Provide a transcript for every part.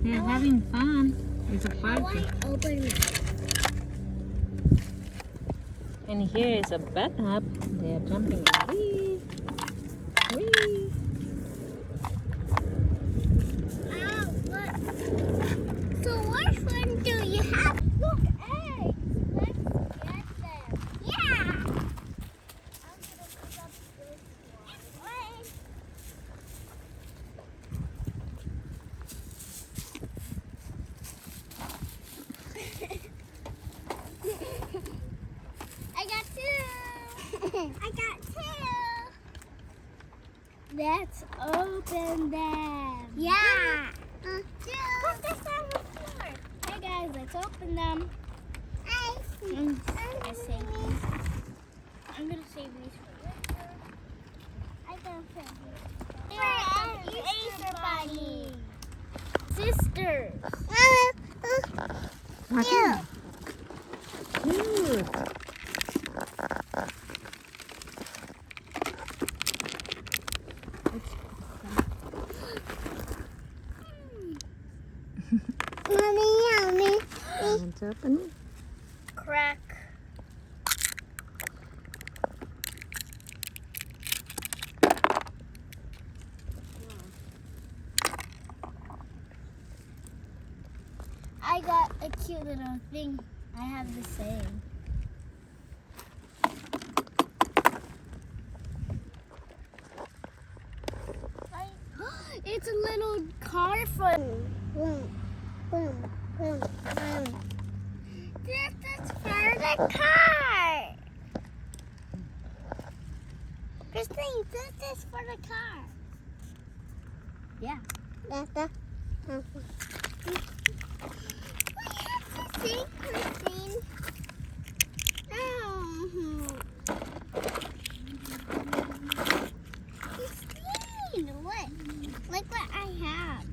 They're having fun. It's a party. Open it. And here is a bathtub. They are jumping. Whee! Whee! Oh, look. So which one do you have? Look, eggs. Let's get them. Yeah. I'm gonna pick up this one. I got two. I got two. Let's open them. Yeah. Put this on the floor. Hey guys, let's open them. I'm gonna save these. I'm gonna save these for later. I gotta put these. Easter Bunny. Sisters. What is it? Cute. Mommy. Let's open it. Crack. I got a cute little thing. I have the same. It's a little car for. This is for the car. Christine, this is for the car. Yeah. We have to see, Christine. Christine, look what I have.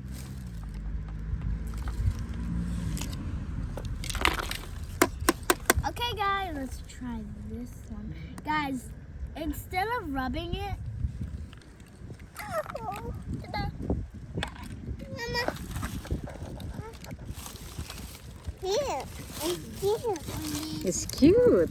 Okay, guys, let's try this one. Guys, instead of rubbing it, Mama. Here. It's cute.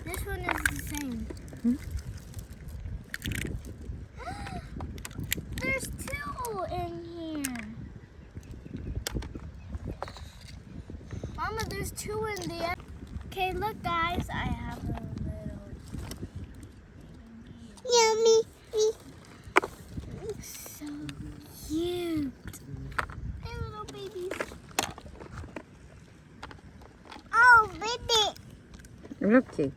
This one is the same. There's two in here. Mama, there's two in there. Okay, look, guys, I have a little. Yummy. So cute. Hey, little babies. Oh, baby. Look cute.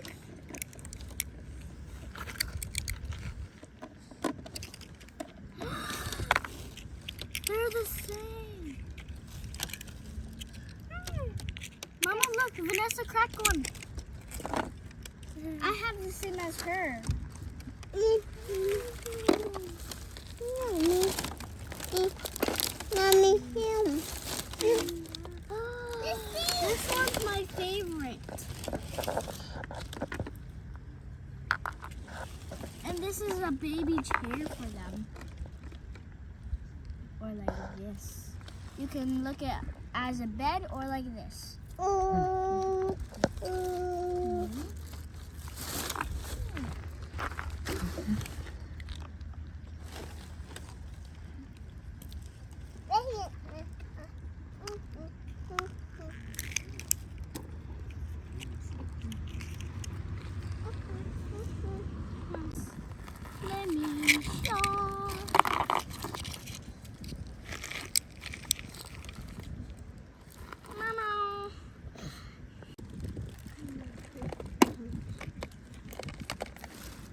They're the same. Mama, look, Vanessa cracked one. I have the same as her. Mommy, this one's my favorite. And this is a baby chair for them. Or like this. You can look at as a bed or like this. Let me show. Mama.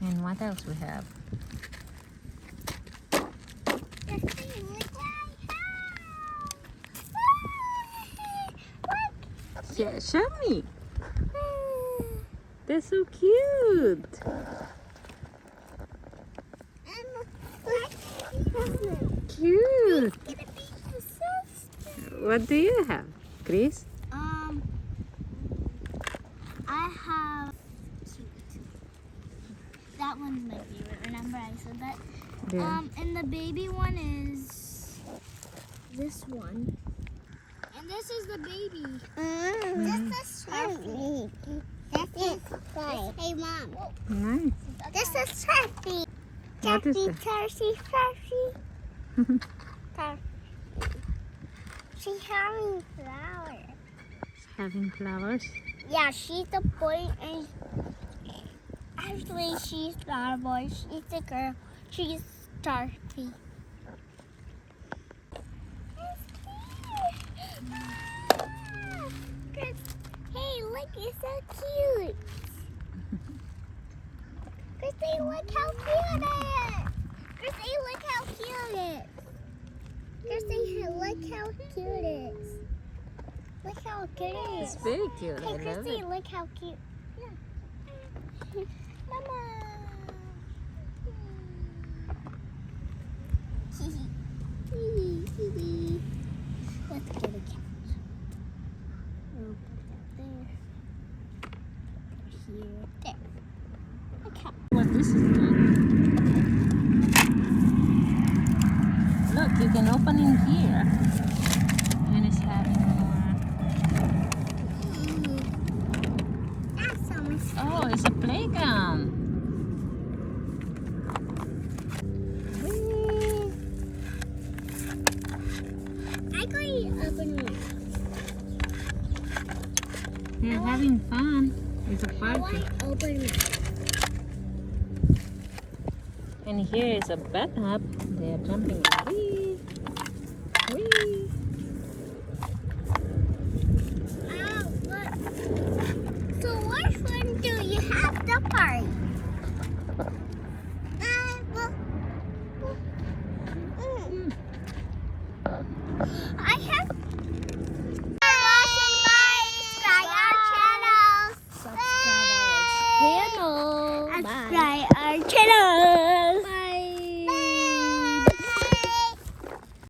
And what else we have? Yeah, show me. They're so cute. Cute. What do you have, Chris? I have cute. That one's my favorite. Remember I said that? Yeah. And the baby one is this one. And this is the baby. This is Sharpie. This is Hey Mom. Nice. This is Sharpie. What is that? Sharpie. She's having flowers. Having flowers. Yeah, she's a boy and actually she's not a boy. She's a girl. She's Sharpie. Hey, look, it's so cute. Christy, look how cute it is. Christy, look how cute it is. Christy, look how cute it is. Look how cute it is. It's very cute. Hey, I love Christy, it. look how cute. Yeah. Mama. Let's get a couch. We'll put that there. Here. There. A couch. What this is doing? Look, you can open in here. And it's having more. That's so much fun. Oh, it's a playground. I could open it. They're having fun. It's a How party. I open it? And here is a bathtub. They are jumping. Whee! Whee! Oh, look. So which one do you have the party? I have. Subscribe our channel. Hello. Subscribe